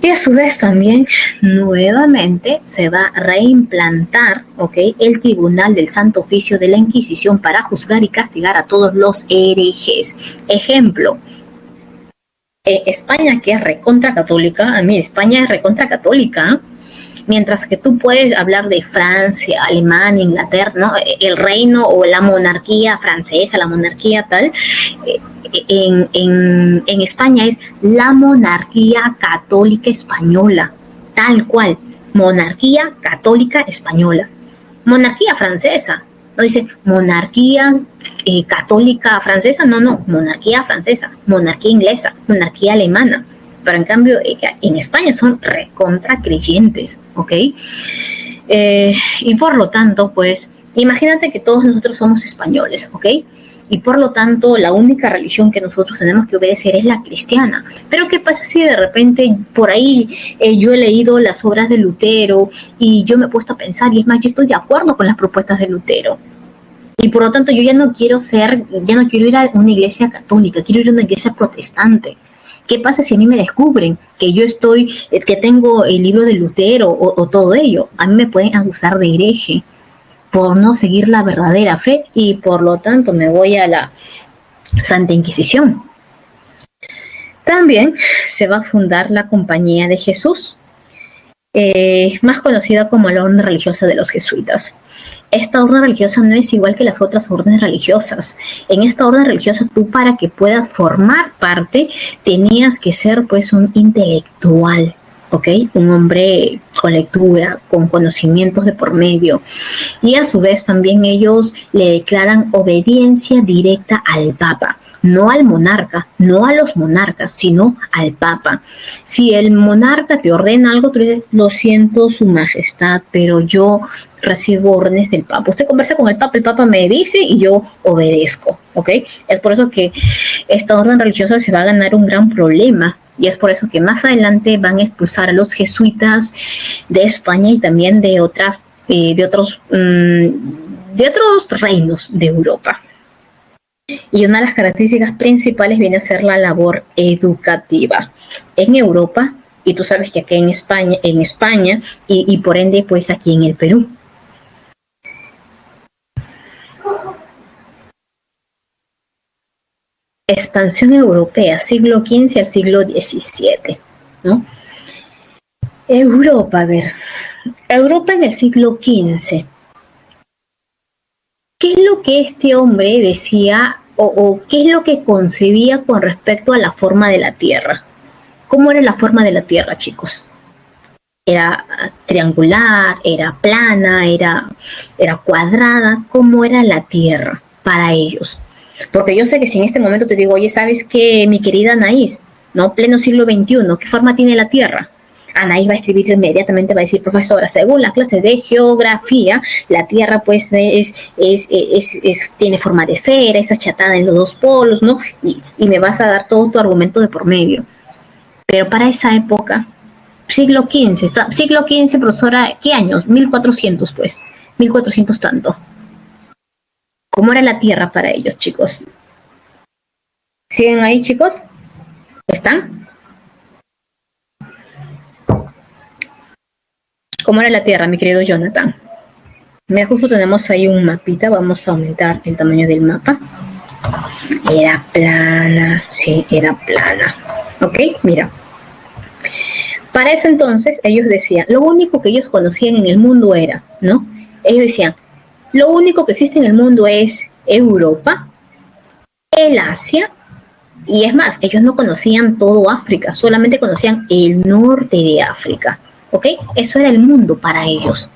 Y a su vez también nuevamente se va a reimplantar, ¿ok?, el Tribunal del Santo Oficio de la Inquisición para juzgar y castigar a todos los herejes. Ejemplo, España, que es recontra católica, España es recontra católica, mientras que tú puedes hablar de Francia, Alemania, Inglaterra, ¿no? El reino o la monarquía francesa, la monarquía tal, en España es la monarquía católica española, tal cual, monarquía católica española. Monarquía francesa, no dice monarquía católica francesa, no, monarquía francesa, monarquía inglesa, monarquía alemana. Pero en cambio, en España son recontra creyentes, ¿ok? Y por lo tanto, pues, imagínate que todos nosotros somos españoles, ¿ok? Y por lo tanto, la única religión que nosotros tenemos que obedecer es la cristiana. Pero ¿qué pasa si de repente por ahí yo he leído las obras de Lutero y yo me he puesto a pensar, y es más, yo estoy de acuerdo con las propuestas de Lutero? Y por lo tanto, yo ya no quiero ir a una iglesia católica, quiero ir a una iglesia protestante. ¿Qué pasa si a mí me descubren que que tengo el libro de Lutero o todo ello? A mí me pueden acusar de hereje por no seguir la verdadera fe y por lo tanto me voy a la Santa Inquisición. También se va a fundar la Compañía de Jesús, más conocida como la Orden Religiosa de los Jesuitas. Esta orden religiosa no es igual que las otras órdenes religiosas. En esta orden religiosa tú, para que puedas formar parte, tenías que ser pues un intelectual, ¿ok? Un hombre con lectura, con conocimientos de por medio. Y a su vez también ellos le declaran obediencia directa al Papa, no al monarca, no a los monarcas, sino al Papa. Si el monarca te ordena algo, tú dices, lo siento, su majestad, pero yo recibo órdenes del Papa. Usted conversa con el Papa me dice y yo obedezco, ¿ok? Es por eso que esta orden religiosa se va a ganar un gran problema. Y es por eso que más adelante van a expulsar a los jesuitas de España y también de otros reinos de Europa. Y una de las características principales viene a ser la labor educativa. En Europa, y tú sabes que aquí en España y por ende pues aquí en el Perú. Expansión europea, siglo XV al siglo XVII, ¿no? Europa en el siglo XV. ¿Qué es lo que este hombre decía o qué es lo que concebía con respecto a la forma de la Tierra? ¿Cómo era la forma de la Tierra, chicos? ¿Era triangular, era plana, era cuadrada? ¿Cómo era la Tierra para ellos? Porque yo sé que si en este momento te digo, oye, ¿sabes qué, mi querida Anaís? ¿No? Pleno siglo XXI, ¿qué forma tiene la Tierra? Anaís va a escribir inmediatamente, va a decir, profesora, según las clases de geografía, la Tierra pues tiene forma de esfera, está achatada en los dos polos, ¿no? Y me vas a dar todo tu argumento de por medio. Pero para esa época, siglo XV, profesora, ¿qué años? 1400 pues, 1400 tanto. ¿Cómo era la Tierra para ellos, chicos? ¿Siguen ahí, chicos? ¿Están? ¿Cómo era la Tierra, mi querido Jonathan? Mira, justo tenemos ahí un mapita, vamos a aumentar el tamaño del mapa. Era plana, sí, era plana. ¿Ok? Mira. Para ese entonces, ellos decían, lo único que ellos conocían en el mundo era, ¿no? Ellos decían, lo único que existe en el mundo es Europa, el Asia, y es más, ellos no conocían todo África, solamente conocían el norte de África, ¿ok? Eso era el mundo para ellos.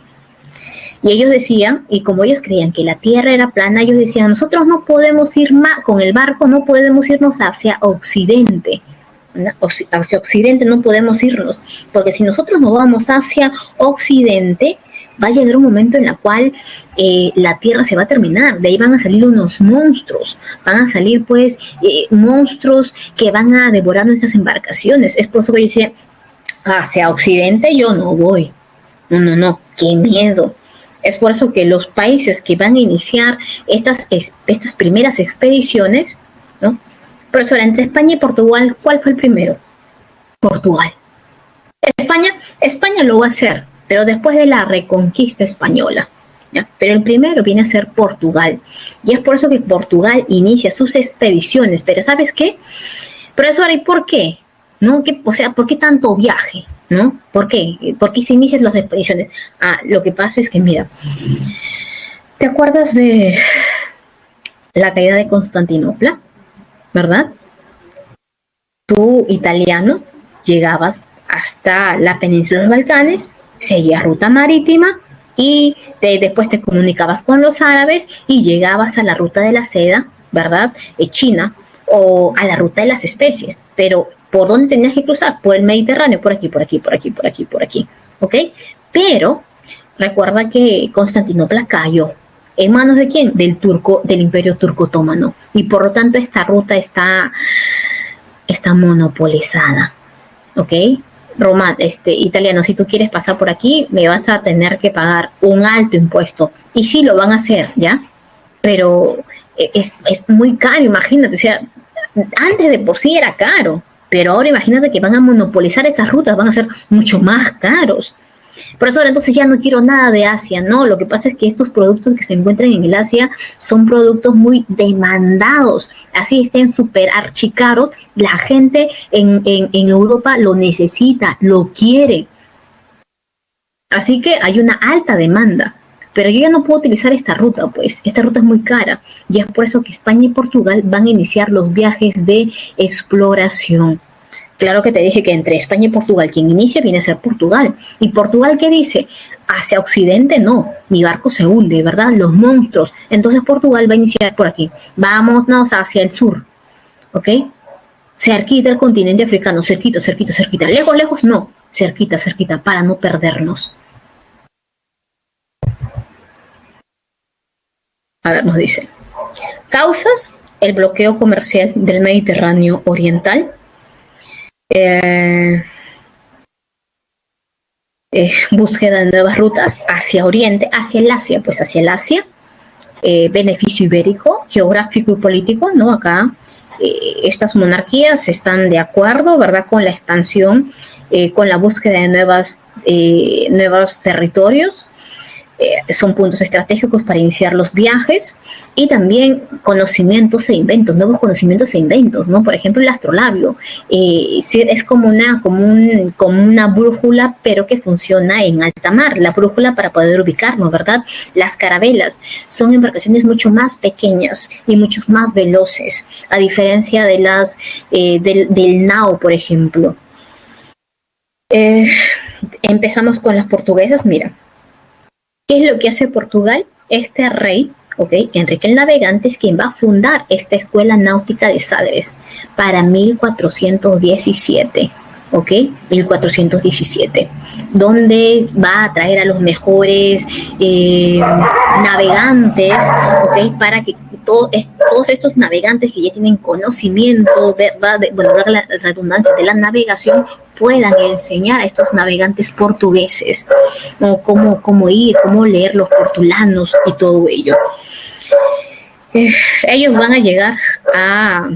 Y ellos decían, y como ellos creían que la tierra era plana, ellos decían, nosotros no podemos ir más, con el barco no podemos irnos hacia Occidente, ¿no? Hacia Occidente no podemos irnos, porque si nosotros nos vamos hacia Occidente, va a llegar un momento en el cual la tierra se va a terminar, de ahí van a salir unos monstruos, van a salir pues monstruos que van a devorar nuestras embarcaciones. Es por eso que yo decía, hacia Occidente yo no voy, no, qué miedo. Es por eso que los países que van a iniciar estas primeras expediciones, ¿no? Profesora, entre España y Portugal, ¿cuál fue el primero? Portugal. España lo va a hacer, pero después de la reconquista española, ¿ya? Pero el primero viene a ser Portugal. Y es por eso que Portugal inicia sus expediciones. Pero ¿sabes qué? Profesora, ¿y por qué? ¿No? O sea, ¿por qué tanto viaje? ¿No? ¿Por qué? ¿Por qué se inician las expediciones? Lo que pasa es que, mira, ¿te acuerdas de la caída de Constantinopla? ¿Verdad? Tú, italiano, llegabas hasta la península de los Balcanes, seguías ruta marítima y después te comunicabas con los árabes y llegabas a la ruta de la seda, ¿verdad? China, o a la ruta de las especies, pero ¿por dónde tenías que cruzar? Por el Mediterráneo, por aquí, ¿ok? Pero recuerda que Constantinopla cayó. ¿En manos de quién? Del Imperio Turco Otomano. Y por lo tanto esta ruta está monopolizada, ¿ok? Italiano, si tú quieres pasar por aquí, me vas a tener que pagar un alto impuesto. Y sí, lo van a hacer, ¿ya? Pero es muy caro, imagínate, o sea, antes de por sí era caro, pero ahora imagínate que van a monopolizar esas rutas, van a ser mucho más caros. Profesor, entonces ya no quiero nada de Asia, ¿no? Lo que pasa es que estos productos que se encuentran en el Asia son productos muy demandados, así estén súper archicaros, la gente en Europa lo necesita, lo quiere. Así que hay una alta demanda. Pero yo ya no puedo utilizar esta ruta, pues esta ruta es muy cara y es por eso que España y Portugal van a iniciar los viajes de exploración. Claro que te dije que entre España y Portugal quien inicia viene a ser Portugal. ¿Y Portugal qué dice? Hacia Occidente no, mi barco se hunde, ¿verdad? Los monstruos. Entonces Portugal va a iniciar por aquí. Vámonos hacia el sur, ¿ok? Cerquita del continente africano, cerquita. Lejos, no, cerquita, para no perdernos. A ver, nos dice, causas el bloqueo comercial del Mediterráneo Oriental, búsqueda de nuevas rutas hacia Oriente, hacia el Asia, beneficio ibérico, geográfico y político, ¿no? Acá estas monarquías están de acuerdo, ¿verdad?, con la expansión, con la búsqueda de nuevos territorios. Son puntos estratégicos para iniciar los viajes y también conocimientos e inventos, nuevos conocimientos e inventos, ¿no? Por ejemplo, el astrolabio es como una brújula, pero que funciona en alta mar, la brújula para poder ubicarnos, ¿verdad? Las carabelas son embarcaciones mucho más pequeñas y mucho más veloces, a diferencia de del nao, por ejemplo. Empezamos con las portuguesas, mira. ¿Qué es lo que hace Portugal? Este rey, ¿ok? Enrique el Navegante es quien va a fundar esta escuela náutica de Sagres para 1417, ¿ok? 1417, donde va a traer a los mejores navegantes, ¿ok? Para que todos estos navegantes que ya tienen conocimiento, ¿verdad? La redundancia de la navegación, puedan enseñar a estos navegantes portugueses, ¿no? Cómo ir, cómo leer los portulanos y todo ello. Ellos van a llegar a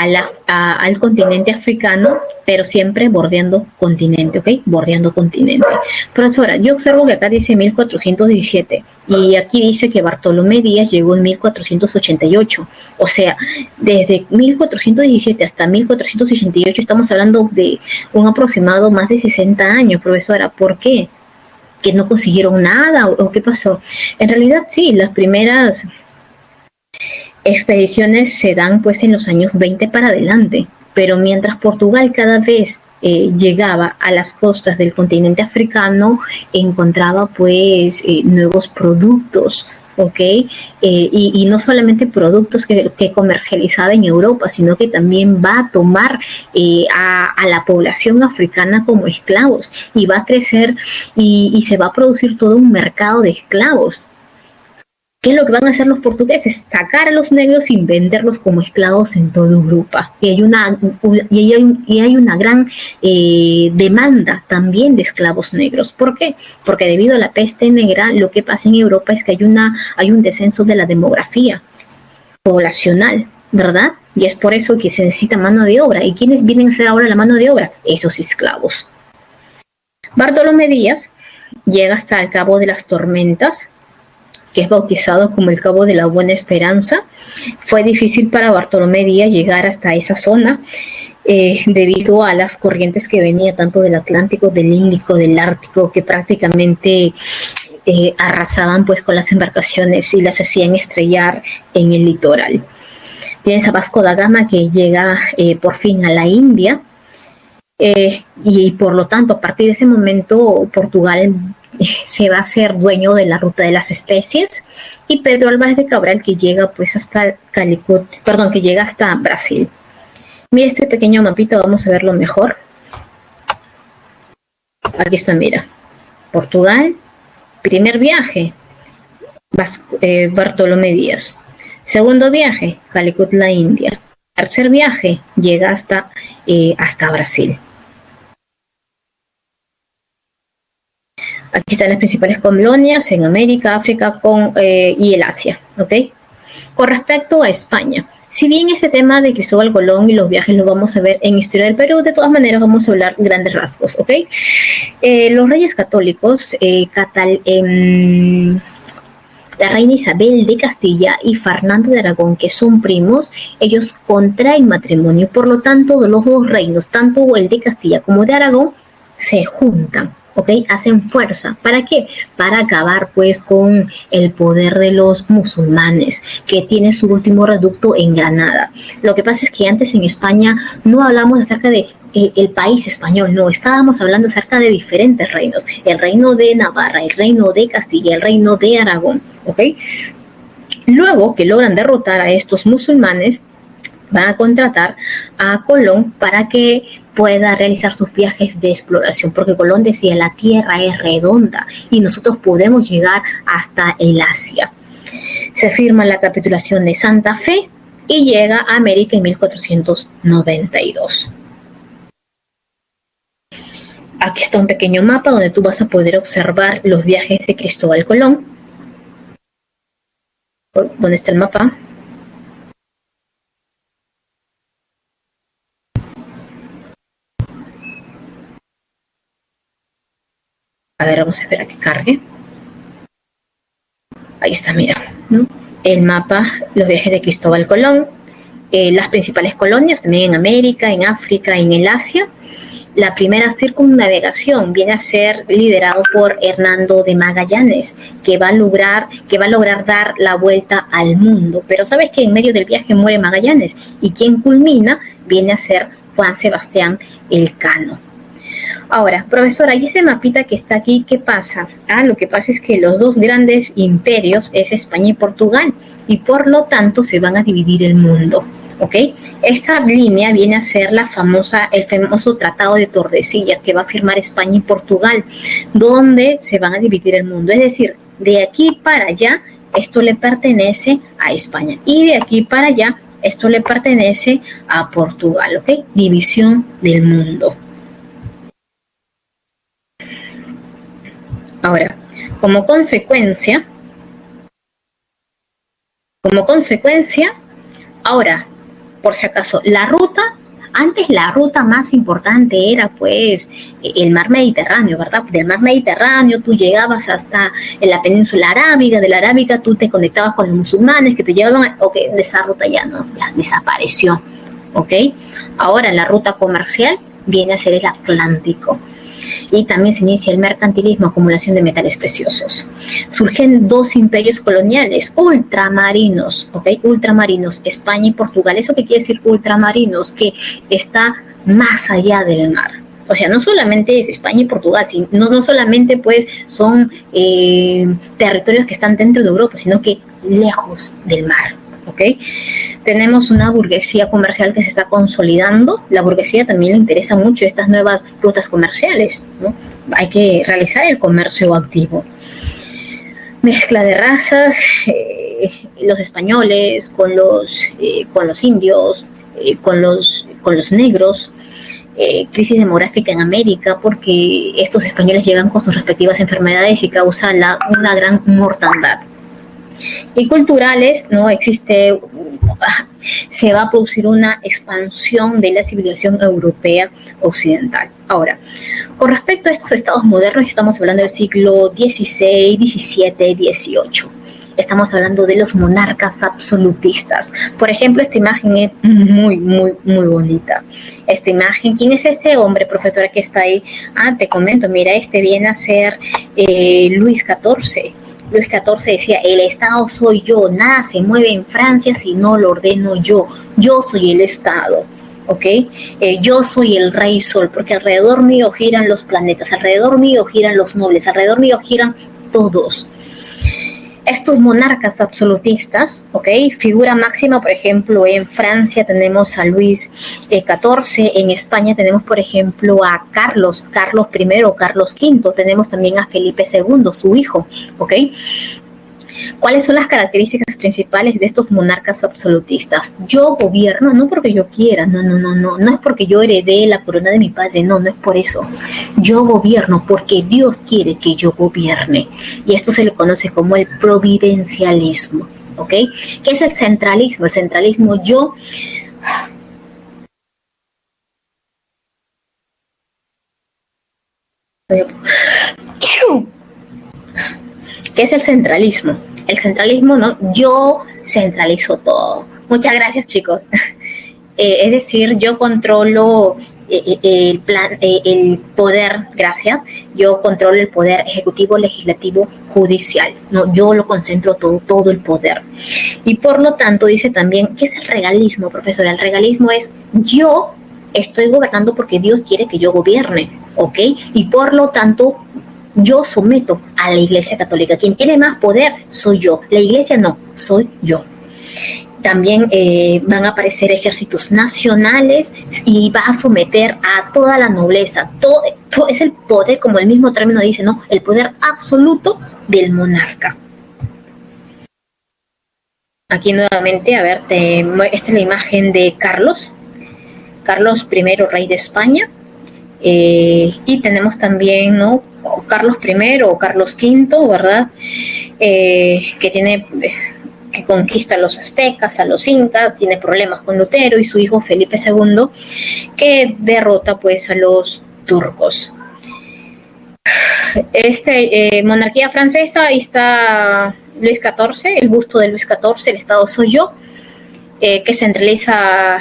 al continente africano, pero siempre bordeando continente, ¿ok? Bordeando continente. Profesora, yo observo que acá dice 1417 y aquí dice que Bartolomé Díaz llegó en 1488. O sea, desde 1417 hasta 1488 estamos hablando de un aproximado más de 60 años, profesora. ¿Por qué? ¿Que no consiguieron nada o qué pasó? En realidad sí, las primeras expediciones se dan pues en los años 20 para adelante, pero mientras Portugal cada vez llegaba a las costas del continente africano, encontraba pues nuevos productos, ¿ok? Y no solamente productos que comercializaba en Europa, sino que también va a tomar a la población africana como esclavos y va a crecer y se va a producir todo un mercado de esclavos. ¿Qué es lo que van a hacer los portugueses? Sacar a los negros y venderlos como esclavos en toda Europa. Y hay una gran demanda también de esclavos negros. ¿Por qué? Porque debido a la peste negra, lo que pasa en Europa es que hay un descenso de la demografía poblacional, ¿verdad? Y es por eso que se necesita mano de obra. ¿Y quiénes vienen a ser ahora la mano de obra? Esos esclavos. Bartolomé Díaz llega hasta el Cabo de las Tormentas, que es bautizado como el Cabo de la Buena Esperanza. Fue difícil para Bartolomé Díaz llegar hasta esa zona debido a las corrientes que venía tanto del Atlántico, del Índico, del Ártico, que prácticamente arrasaban pues con las embarcaciones y las hacían estrellar en el litoral. Tienes a Vasco da Gama, que llega por fin a la India, y por lo tanto a partir de ese momento Portugal se va a hacer dueño de la ruta de las especies, y Pedro Álvarez de Cabral, que llega pues hasta Calicut, perdón, que llega hasta Brasil. Mira este pequeño mapita, vamos a verlo mejor. Aquí está, mira. Portugal, primer viaje, Bartolomé Díaz. Segundo viaje, Calicut, la India. Tercer viaje, llega hasta Brasil. Aquí están las principales colonias en América, África y el Asia, ¿ok? Con respecto a España, si bien este tema de Cristóbal Colón y los viajes lo vamos a ver en Historia del Perú, de todas maneras vamos a hablar grandes rasgos, ¿ok? Los reyes católicos, la reina Isabel de Castilla y Fernando de Aragón, que son primos, ellos contraen matrimonio, por lo tanto los dos reinos, tanto el de Castilla como de Aragón, se juntan. ¿Ok? Hacen fuerza. ¿Para qué? Para acabar pues con el poder de los musulmanes, que tiene su último reducto en Granada. Lo que pasa es que antes en España no hablamos acerca de el país español, no, estábamos hablando acerca de diferentes reinos, el reino de Navarra, el reino de Castilla, el reino de Aragón, ¿ok? Luego que logran derrotar a estos musulmanes, van a contratar a Colón para que pueda realizar sus viajes de exploración, porque Colón decía, la tierra es redonda y nosotros podemos llegar hasta el Asia. Se firma la capitulación de Santa Fe y llega a América en 1492. Aquí está un pequeño mapa donde tú vas a poder observar los viajes de Cristóbal Colón. ¿Dónde está el mapa? A ver, vamos a esperar a que cargue. Ahí está, mira, ¿no? El mapa, los viajes de Cristóbal Colón, las principales colonias también en América, en África, en el Asia. La primera circunnavegación viene a ser liderado por Hernando de Magallanes, que va a lograr dar la vuelta al mundo. Pero sabes que en medio del viaje muere Magallanes, y quien culmina viene a ser Juan Sebastián Elcano. Ahora, profesora, ¿y ese mapita que está aquí, qué pasa? Lo que pasa es que los dos grandes imperios es España y Portugal, y por lo tanto se van a dividir el mundo, ¿ok? Esta línea viene a ser el famoso Tratado de Tordesillas, que va a firmar España y Portugal, donde se van a dividir el mundo. Es decir, de aquí para allá, esto le pertenece a España, y de aquí para allá, esto le pertenece a Portugal, ¿ok? División del mundo. Ahora, como consecuencia, ahora, por si acaso, antes la ruta más importante era pues el mar Mediterráneo, ¿verdad? Del mar Mediterráneo tú llegabas hasta en la península arábiga, de la arábiga tú te conectabas con los musulmanes que te llevaban, ok, esa ruta ya no, ya desapareció, ok. Ahora la ruta comercial viene a ser el Atlántico. Y también se inicia el mercantilismo, acumulación de metales preciosos. Surgen dos imperios coloniales ultramarinos, ¿ok? Ultramarinos, España y Portugal. ¿Eso qué quiere decir ultramarinos? Que está más allá del mar. O sea, no solamente es España y Portugal, sino, no solamente pues son territorios que están dentro de Europa, sino que lejos del mar. ¿Okay? Tenemos una burguesía comercial que se está consolidando. La burguesía también le interesa mucho estas nuevas rutas comerciales, ¿no? Hay que realizar el comercio activo. Mezcla de razas, los españoles con los indios, con los negros. Crisis demográfica en América porque estos españoles llegan con sus respectivas enfermedades y causan una gran mortandad. Y culturales, ¿no? Se va a producir una expansión de la civilización europea occidental. Ahora, con respecto a estos estados modernos, estamos hablando del siglo XVI, XVII, XVIII. Estamos hablando de los monarcas absolutistas. Por ejemplo, esta imagen es muy, muy, muy bonita. Esta imagen, ¿quién es este hombre, profesora, que está ahí? Te comento, mira, este viene a ser Luis XIV. Luis XIV decía, el Estado soy yo, nada se mueve en Francia si no lo ordeno yo soy el Estado, ¿ok? Yo soy el Rey Sol, porque alrededor mío giran los planetas, alrededor mío giran los nobles, alrededor mío giran todos. Estos monarcas absolutistas, ¿ok? Figura máxima, por ejemplo, en Francia tenemos a Luis XIV, en España tenemos, por ejemplo, a Carlos I o Carlos V, tenemos también a Felipe II, su hijo, ¿ok? ¿Cuáles son las características principales de estos monarcas absolutistas? Yo gobierno no porque yo quiera, no es porque yo heredé la corona de mi padre, no es por eso. Yo gobierno porque Dios quiere que yo gobierne. Y esto se le conoce como el providencialismo, ¿ok? ¿Qué es el centralismo? El centralismo, ¿qué es el centralismo? El centralismo, ¿no? Yo centralizo todo. Muchas gracias, chicos. Es decir, yo controlo el poder, gracias, yo controlo el poder ejecutivo, legislativo, judicial, ¿no? Yo lo concentro todo el poder. Y por lo tanto, dice también, ¿qué es el regalismo, profesora? El regalismo es yo estoy gobernando porque Dios quiere que yo gobierne, ¿ok? Y por lo tanto, yo someto a la Iglesia Católica. Quien tiene más poder soy yo. La Iglesia no, soy yo. También van a aparecer ejércitos nacionales y va a someter a toda la nobleza. Todo es el poder, como el mismo término dice, ¿no? El poder absoluto del monarca. Aquí nuevamente, a ver, esta es la imagen de Carlos I, rey de España. Y tenemos también, ¿no? Carlos I o Carlos V, ¿verdad? Que conquista a los aztecas, a los incas, tiene problemas con Lutero, y su hijo Felipe II, que derrota pues a los turcos. Monarquía francesa, ahí está Luis XIV, el busto de Luis XIV, el Estado soy yo, que centraliza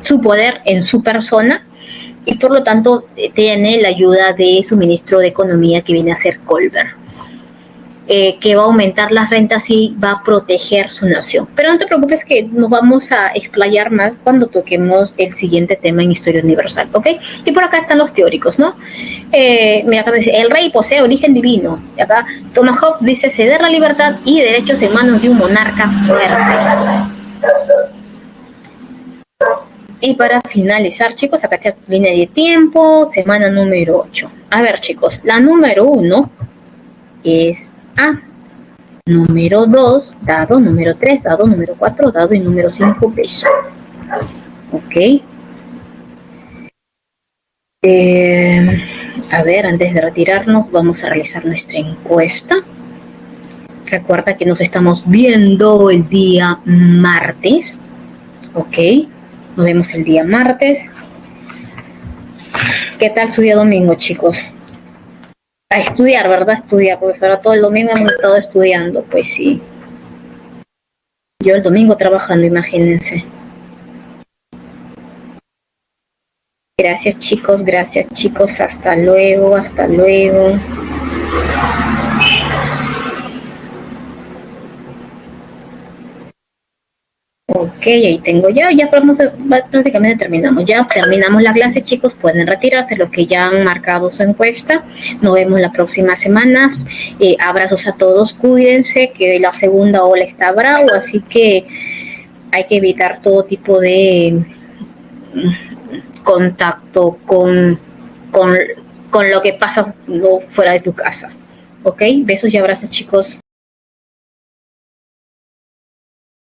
su poder en su persona, y por lo tanto tiene la ayuda de su ministro de Economía, que viene a ser Colbert, que va a aumentar las rentas y va a proteger su nación. Pero no te preocupes, que nos vamos a explayar más cuando toquemos el siguiente tema en Historia Universal, ¿ok? Y por acá están los teóricos, ¿no? Mira, acá dice, el rey posee origen divino. Y acá Thomas Hobbes dice, ceder la libertad y derechos en manos de un monarca fuerte. Y para finalizar, chicos, acá está línea de tiempo, semana número 8. A ver, chicos, la número 1 es A. Número 2, dado. Número 3, dado. Número 4, dado. Y número 5, beso. Ok. A ver, antes de retirarnos, vamos a realizar nuestra encuesta. Recuerda que nos estamos viendo el día martes. Ok, nos vemos el día martes. ¿Qué tal su día domingo, chicos? A estudiar, ¿verdad? Estudiar, porque ahora todo el domingo hemos estado estudiando, pues sí. Yo el domingo trabajando, imagínense. Gracias chicos, hasta luego, hasta luego. Ok, ahí tengo ya prácticamente terminamos. Ya terminamos la clase, chicos, pueden retirarse los que ya han marcado su encuesta. Nos vemos las próximas semanas. Abrazos a todos, cuídense, que la segunda ola está bravo, así que hay que evitar todo tipo de contacto con, con lo que pasa fuera de tu casa. Ok, besos y abrazos, chicos.